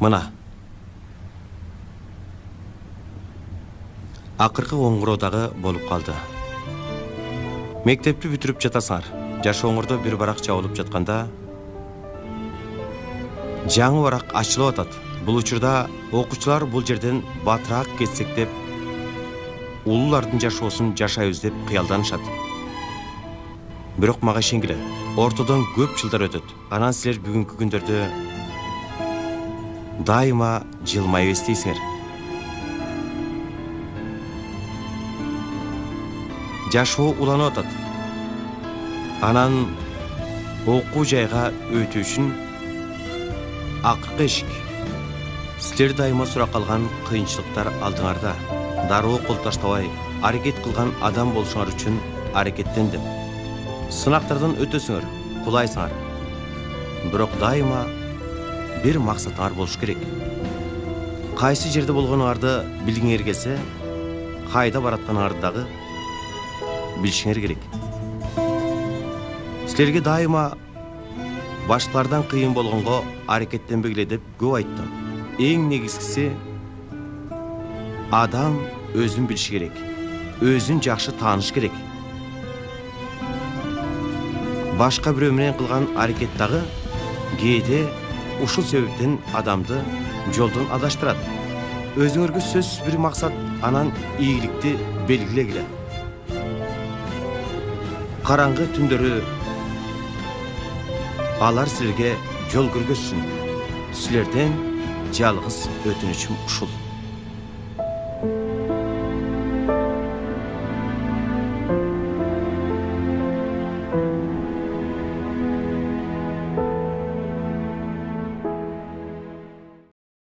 Мына. Акыркы оңгуроодагы болуп калды. Мектепти бүтүрүп жатасыңар. Жашооңордо бир барак жабылып жатканда жаңы барак ачылып атат. Бул учурда окуучулар бул жерден батыраак кетсек деп, улуулардын жашоосун жашайбыз деп кыялданышат. Бирок мага ишенгиле, ортодон көп жылдар өтөт. Анан силер бүгүнкү күндөрдө дайыма жылмай эстейсиңер. Жашоо уланып атат. Анан окуу жайга өтүү үчүн акыркы эшик. Силер дайыма сурап калган кыйынчылыктар алдыңарда. Дароо кол таштабай аракет кылган адам болушуңар үчүн аракеттендим. Сынактардан өтөсүңөр, кулайсыңар. Бирок дайыма бир максатыңар болуш керек. Кайсы жерде болгонуңарды билгиңер келсе, кайда баратканыңарды дагы билишиңер керек. Силерге дайыма башкалардан кыйын болгонго аракеттенбегиле деп көп айттым. Эң негизгиси адам өзүн билиш керек. Өзүн жакшы тааныш керек. Башка бирөө менен кылган аракет дагы кээде ушул себептен адамды жолдон адаштырат. Өзүңөргө сөзсүз бир максат, анан ийгиликти белгилегиле. Караңгы түндөрү алар силерге жол көргөзсүн. Силерден жалгыз өтүнүчүм ушул.